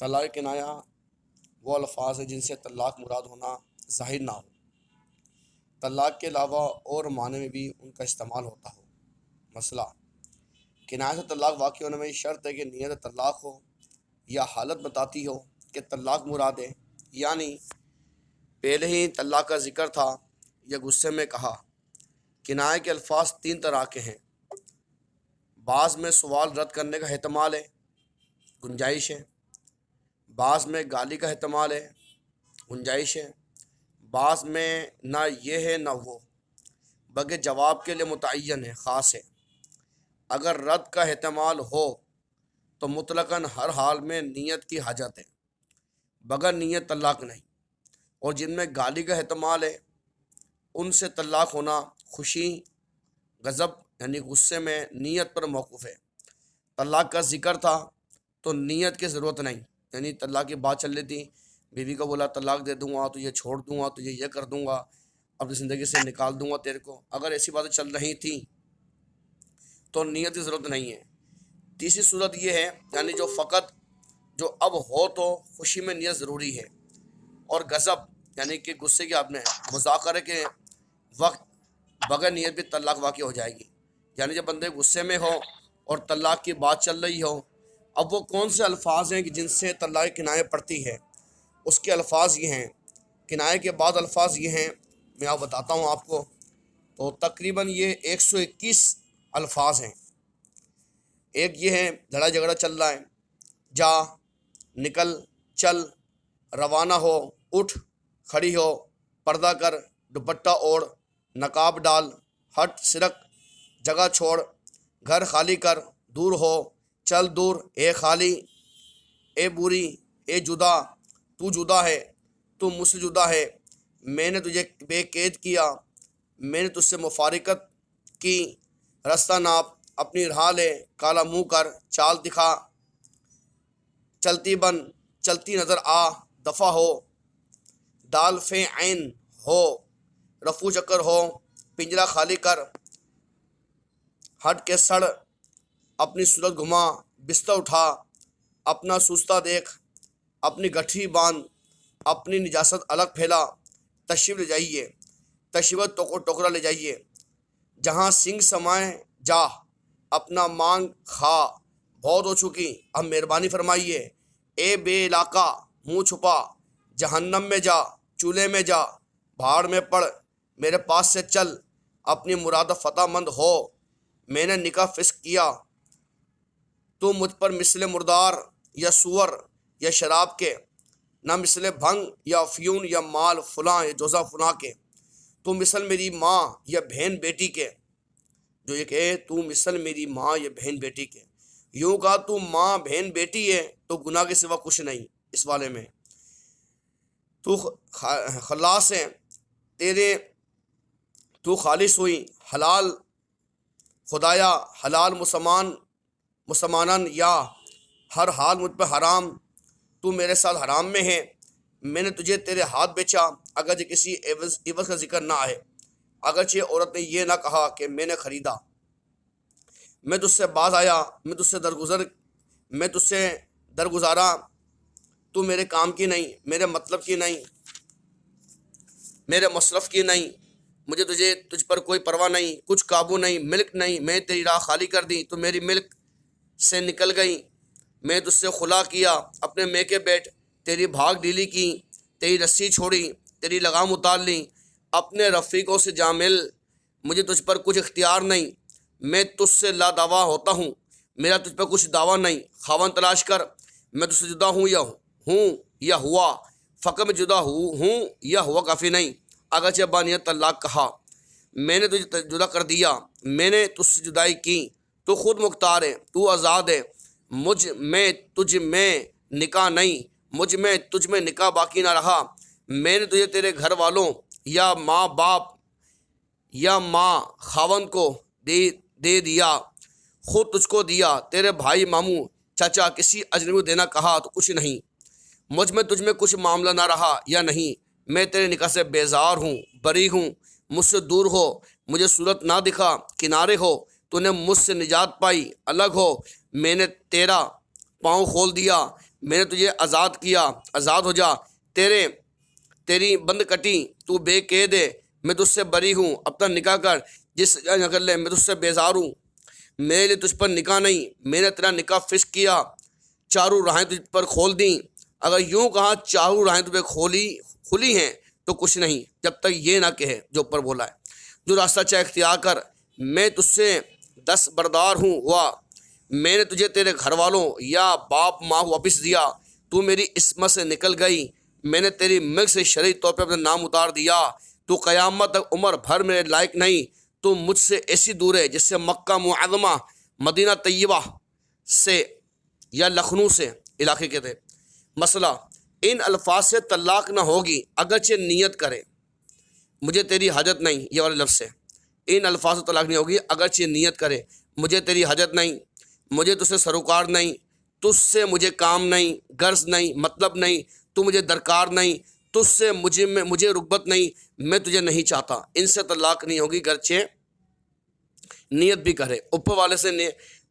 طلاق کنایا وہ الفاظ ہیں جن سے طلاق مراد ہونا ظاہر نہ ہو، طلاق کے علاوہ اور معنی میں بھی ان کا استعمال ہوتا ہو۔ مسئلہ کنایہ سے طلاق واقع ہونے میں شرط ہے کہ نیت طلاق ہو یا حالت بتاتی ہو کہ طلاق مراد ہے، یعنی پہلے ہی طلاق کا ذکر تھا یا غصے میں کہا۔ کنایہ کے الفاظ تین طرح کے ہیں، بعض میں سوال رد کرنے کا احتمال ہے، گنجائش ہے، بعض میں گالی کا احتمال ہے، گنجائش ہے، بعض میں نہ یہ ہے نہ وہ، بلکہ جواب کے لیے متعین ہے، خاص ہے۔ اگر رد کا احتمال ہو تو مطلقاً ہر حال میں نیت کی حاجت ہے، بغیر نیت طلاق نہیں، اور جن میں گالی کا احتمال ہے ان سے طلاق ہونا خوشی، غضب یعنی غصے میں نیت پر موقوف ہے۔ طلاق کا ذکر تھا تو نیت کی ضرورت نہیں، یعنی طلاق کی بات چل رہی تھی، بیوی کو بولا طلاق دے دوں گا، تو یہ چھوڑ دوں گا، تو یہ کر دوں گا، اپنی زندگی سے نکال دوں گا تیرے کو، اگر ایسی باتیں چل رہی تھیں تو نیت کی ضرورت نہیں ہے۔ تیسری صورت یہ ہے، یعنی جو فقط جو اب ہو تو خوشی میں نیت ضروری ہے، اور غضب یعنی کہ غصے کے آپ نے مذاکرے کے وقت بغیر نیت بھی طلاق واقع ہو جائے گی، یعنی جب بندے غصے میں ہو اور طلاق کی بات چل رہی ہو، اب وہ کون سے الفاظ ہیں کہ جن سے طلاق کنایہ پڑتی ہے، اس کے الفاظ یہ ہیں۔ کنایہ کے بعد الفاظ یہ ہیں، میں آپ بتاتا ہوں آپ کو، تو تقریباً یہ 121 الفاظ ہیں۔ ایک یہ ہے، لڑائی جھگڑا چل رہا ہے، جا، نکل، چل، روانہ ہو، اٹھ، کھڑی ہو، پردہ کر، دوپٹہ اوڑھ، نقاب ڈال، ہٹ، سرک، جگہ چھوڑ، گھر خالی کر، دور ہو، چل دور، اے خالی، اے بوری، اے جدا، تو جدا ہے، تو مجھ سے جدا ہے، میں نے تجھے بے قید کیا، میں نے تجھ سے مفارقت کی، رستہ ناپ، اپنی راہ لے، کالا منہ کر، چال دکھا، چلتی بن، چلتی نظر آ، دفع ہو، دال فے عین ہو، رفو چکر ہو، پنجرہ خالی کر، ہٹ کے سڑ، اپنی صورت گھما، بستر اٹھا، اپنا سوستہ دیکھ، اپنی گٹھی باندھ، اپنی نجاست الگ پھیلا، تشریف لے جائیے، تشریف ٹوکرا لے جائیے، جہاں سنگ سمائے جا، اپنا مانگ کھا، بہت ہو چکی، اب مہربانی فرمائیے، اے بے علاقہ، منہ چھپا، جہنم میں جا، چولہے میں جا، بھاڑ میں پڑ، میرے پاس سے چل، اپنی مراد فتح مند ہو، میں نے نکاح فسق کیا، تو مجھ پر مثل مردار یا سور یا شراب کے، نہ مثل بھنگ یا افیون یا مال فلاں یا جوزہ فلاں کے، تو مثل میری ماں یا بہن بیٹی کے، جو یہ کہ تو مثل میری ماں یا بہن بیٹی کے، یوں کہا تو ماں بہن بیٹی ہے تو گناہ کے سوا کچھ نہیں اس والے میں، تو خلاص ہے تیرے، تو خالص ہوئی، حلال خدایا، حلال مسلمانن یا ہر حال مجھ پہ حرام، تو میرے ساتھ حرام میں ہے، میں نے تجھے تیرے ہاتھ بیچا، اگرچہ کسی عوض کا ذکر نہ آئے، اگرچہ عورت نے یہ نہ کہا کہ میں نے خریدا، میں تجھ سے باز آیا، میں تجھ سے درگزارا، تو میرے کام کی نہیں، میرے مطلب کی نہیں، میرے مصرف کی نہیں، مجھے تجھ پر کوئی پرواہ نہیں، کچھ قابو نہیں، ملک نہیں، میں تیری راہ خالی کر دی، تو میری ملک سے نکل گئی، میں تجھ سے خلا کیا، اپنے میکے بیٹھ، تیری بھاگ ڈھیلی کی، تیری رسی چھوڑی، تیری لگام اتار لی، اپنے رفیقوں سے جا مل، مجھے تجھ پر کچھ اختیار نہیں، میں تجھ سے لا دعویٰ ہوتا ہوں، میرا تجھ پر کچھ دعویٰ نہیں، خاوند تلاش کر، میں تجھ سے جدا ہوں یا ہوا، فقط میں جدا ہوں یا ہوا کافی نہیں، اگرچہ بانیت طلاق کہا، میں نے تجھے جدا کر دیا، میں نے تجھ سے جدائی کی، تو خود مختار ہے، تو آزاد ہے، مجھ میں تجھ میں نکاح نہیں، مجھ میں تجھ میں نکاح باقی نہ رہا، میں نے تجھے تیرے گھر والوں یا ماں باپ یا ماں خاوند کو دے دیا، خود تجھ کو دیا، تیرے بھائی ماموں چچا کسی اجنبی کو دینا کہا تو کچھ نہیں، مجھ میں تجھ میں کچھ معاملہ نہ رہا یا نہیں، میں تیرے نکاح سے بیزار ہوں، بری ہوں، مجھ سے دور ہو، مجھے صورت نہ دکھا، کنارے ہو، تو نے مجھ سے نجات پائی، الگ ہو، میں نے تیرا پاؤں کھول دیا، میں نے تجھے آزاد کیا، آزاد ہو جا، تیری بند کٹی، تو بے قید ہے، میں تجھ سے بری ہوں، اپنا نکاح کر، جس جگہ کر لے، میں تجھ سے بیزار ہوں، میرے لیے تجھ پر نکاح نہیں، میں نے تیرا نکاح فسخ کیا، چاروں راہیں تجھ پر کھول دیں۔ اگر یوں کہا چاروں راہیں تجھ پہ کھلی ہیں تو کچھ نہیں، جب تک یہ نہ کہے جو اوپر بولا ہے، جو راستہ چاہے اختیار کر، میں تجھ سے دستبردار ہوا، میں نے تجھے تیرے گھر والوں یا باپ ماں کو واپس دیا، تو میری عصمت سے نکل گئی، میں نے تیری ملک سے شرعی طور پہ اپنا نام اتار دیا، تو قیامت تک عمر بھر میرے لائق نہیں، تو مجھ سے ایسی دور ہے جس سے مکہ معظمہ، مدینہ طیبہ سے یا لکھنؤ سے علاقے کے تھے۔ مسئلہ، ان الفاظ سے طلاق نہ ہوگی اگرچہ نیت کرے، مجھے تیری حاجت نہیں، یہ والے لفظ سے ان الفاظ سے طلاق نہیں ہوگی اگرچہ نیت کرے، مجھے تیری حاجت نہیں، مجھے تجھ سے سروکار نہیں، تجھ سے مجھے کام نہیں، غرض نہیں، مطلب نہیں، تو مجھے درکار نہیں، تجھ سے مجھے رغبت نہیں، میں تجھے نہیں چاہتا، ان سے طلاق نہیں ہوگی گرچہ نیت بھی کرے۔ اوپر والے سے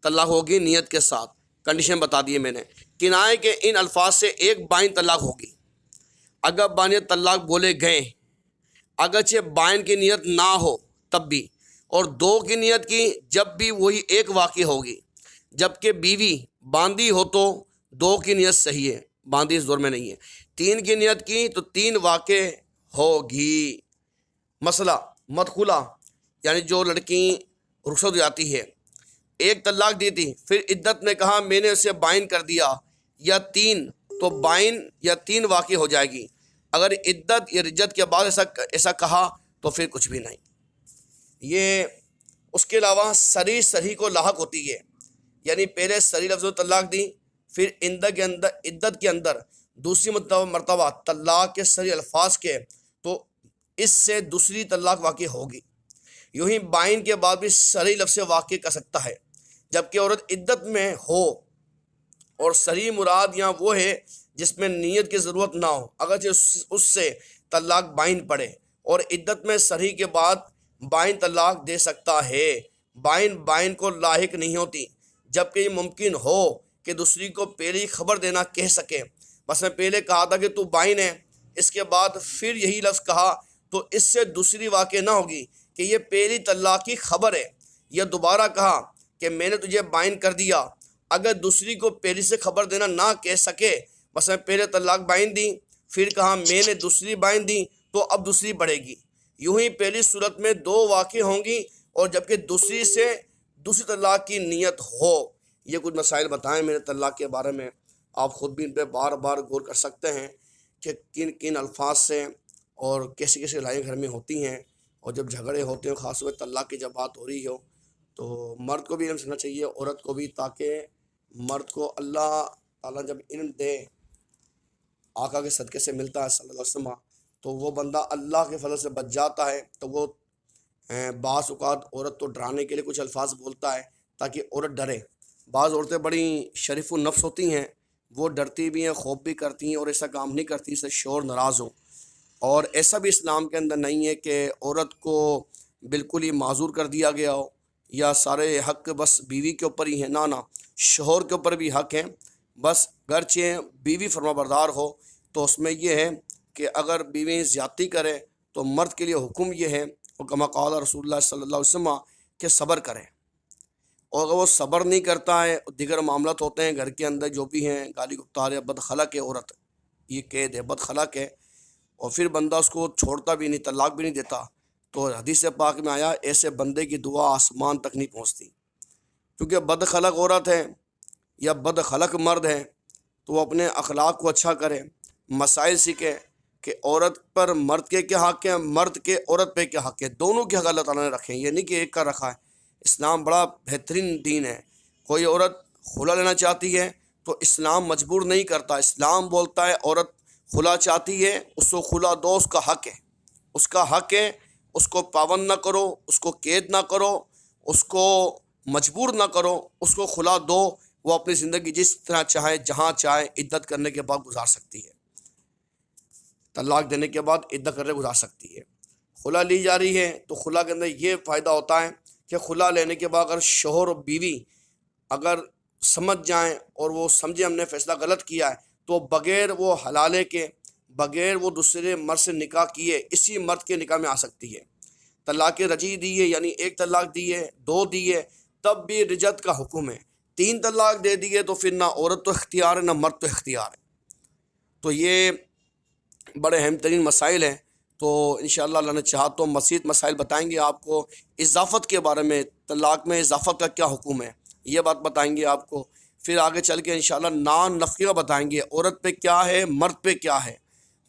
طلاق ہوگی نیت کے ساتھ، کنڈیشن بتا دیے میں نے۔ کنائے کے ان الفاظ سے ایک بائن طلاق ہوگی اگر بائن طلاق بولے گئے، اگرچہ بائن کی نیت نہ ہو تب بھی، اور دو کی نیت کی جب بھی وہی ایک واقع ہوگی، جبکہ بیوی باندھی ہو تو دو کی نیت صحیح ہے، باندھی اس دور میں نہیں ہے، تین کی نیت کی تو تین واقع ہوگی۔ مسئلہ، مدخولہ یعنی جو لڑکی رخصت ہو جاتی ہے، ایک طلاق دی تھی، پھر عدت نے کہا میں نے اسے بائن کر دیا یا تین، تو بائن یا تین واقع ہو جائے گی، اگر عدت یا رجت کے بعد ایسا کہا تو پھر کچھ بھی نہیں۔ یہ اس کے علاوہ صریح کو لاحق ہوتی ہے، یعنی پہلے صریح لفظ طلاق دی، پھر عدت کے اندر دوسری مرتبہ طلاق کے صریح الفاظ کے، تو اس سے دوسری طلاق واقع ہوگی۔ یوں ہی بائن کے بعد بھی صریح لفظ واقع کر سکتا ہے، جبکہ عورت عدت میں ہو، اور صریح مراد یہاں وہ ہے جس میں نیت کی ضرورت نہ ہو، اگرچہ اس سے طلاق بائن پڑے، اور عدت میں صریح کے بعد بائن طلاق دے سکتا ہے۔ بائن کو لاحق نہیں ہوتی، جبکہ یہ ممکن ہو کہ دوسری کو پہلی خبر دینا کہہ سکے، بس میں پہلے کہا تھا کہ تو بائن ہے، اس کے بعد پھر یہی لفظ کہا، تو اس سے دوسری واقع نہ ہوگی کہ یہ پہلی طلاق کی خبر ہے، یا دوبارہ کہا کہ میں نے تجھے بائن کر دیا، اگر دوسری کو پہلی سے خبر دینا نہ کہہ سکے، بس میں پہلے طلاق بائن دی، پھر کہا میں نے دوسری بائن دی، تو اب دوسری بڑھے گی۔ یوں ہی پہلی صورت میں دو واقع ہوں گی، اور جبکہ دوسری سے دوسری طلاق کی نیت ہو۔ یہ کچھ مسائل بتائیں میں نے طلاق کے بارے میں، آپ خود بھی ان پہ بار بار غور کر سکتے ہیں کہ کن کن الفاظ سے اور کیسی کیسی لڑائیاں گھر میں ہوتی ہیں، اور جب جھگڑے ہوتے ہیں، خاص طور پہ طلاق کی جب بات ہو رہی ہو، تو مرد کو بھی علم سیکھنا چاہیے، عورت کو بھی، تاکہ مرد کو اللہ تعالیٰ جب علم دے، آقا کے صدقے سے ملتا ہے صلی اللہ علیہ وسلم، تو وہ بندہ اللہ کے فضل سے بچ جاتا ہے۔ تو وہ بعض اوقات عورت کو ڈرانے کے لیے کچھ الفاظ بولتا ہے تاکہ عورت ڈرے۔ بعض عورتیں بڑی شریف النفس ہوتی ہیں، وہ ڈرتی بھی ہیں، خوف بھی کرتی ہیں، اور ایسا کام نہیں کرتی اس سے شوہر ناراض ہو۔ اور ایسا بھی اسلام کے اندر نہیں ہے کہ عورت کو بالکل ہی معذور کر دیا گیا ہو، یا سارے حق بس بیوی کے اوپر ہی ہیں، نہ شوہر کے اوپر بھی حق ہیں، بس گرچہ بیوی فرما بردار ہو، تو اس میں یہ ہے کہ اگر بیوی زیادتی کرے تو مرد کے لیے حکم یہ ہے، کما قال رسول اللہ صلی اللہ علیہ وسلم، کہ صبر کرے، اور اگر وہ صبر نہیں کرتا ہے، دیگر معاملات ہوتے ہیں گھر کے اندر جو بھی ہیں، گالی گفتار ہے، بد خلق ہے عورت، یہ قید ہے، بد خلق ہے، اور پھر بندہ اس کو چھوڑتا بھی نہیں، طلاق بھی نہیں دیتا، تو حدیث پاک میں آیا ایسے بندے کی دعا آسمان تک نہیں پہنچتی، کیونکہ بد خلق عورت ہے یا بد خلق مرد ہے، تو وہ اپنے اخلاق کو اچھا کرے، مسائل سیکھے کہ عورت پر مرد کے کیا حق ہے، مرد کے عورت پہ کیا حق ہے، دونوں کے حق اللہ تعالیٰ نے رکھے ہیں، یہ نہیں کہ ایک کا رکھا ہے۔ اسلام بڑا بہترین دین ہے۔ کوئی عورت خلا لینا چاہتی ہے تو اسلام مجبور نہیں کرتا، اسلام بولتا ہے عورت خلا چاہتی ہے اس کو خلا دو، اس کا حق ہے، اس کا حق ہے، اس کو پابند نہ کرو، اس کو قید نہ کرو، اس کو مجبور نہ کرو، اس کو خلا دو، وہ اپنی زندگی جس طرح چاہے، جہاں چاہے، عدت کرنے کے بعد گزار سکتی ہے، طلاق دینے کے بعد عدت کرنے گزار سکتی ہے۔ خلا لی جا رہی ہے تو خلا کے اندر یہ فائدہ ہوتا ہے کہ خلا لینے کے بعد اگر شوہر اور بیوی اگر سمجھ جائیں اور وہ سمجھے ہم نے فیصلہ غلط کیا ہے، تو بغیر وہ حلالے کے، بغیر وہ دوسرے مرد سے نکاح کیے اسی مرد کے نکاح میں آ سکتی ہے۔ طلاق رجعی دی ہے یعنی ایک طلاق دی ہے، دو دی ہے، تب بھی رجعت کا حکم ہے۔ تین طلاق دے دیے تو پھر نہ عورت تو اختیار ہے نہ مرد تو اختیار ہے۔ تو یہ بڑے اہم ترین مسائل ہیں۔ تو انشاءاللہ اللہ نے چاہا تو مزید مسائل بتائیں گے آپ کو۔ اضافت کے بارے میں، طلاق میں اضافت کا کیا حکم ہے، یہ بات بتائیں گے آپ کو۔ پھر آگے چل کے انشاءاللہ نان نفقہ بتائیں گے، عورت پہ کیا ہے مرد پہ کیا ہے،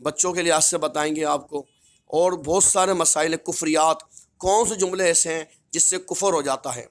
بچوں کے لحاظ سے بتائیں گے آپ کو۔ اور بہت سارے مسائل ہیں، کفریات، کون سے جملے ایسے ہیں جس سے کفر ہو جاتا ہے۔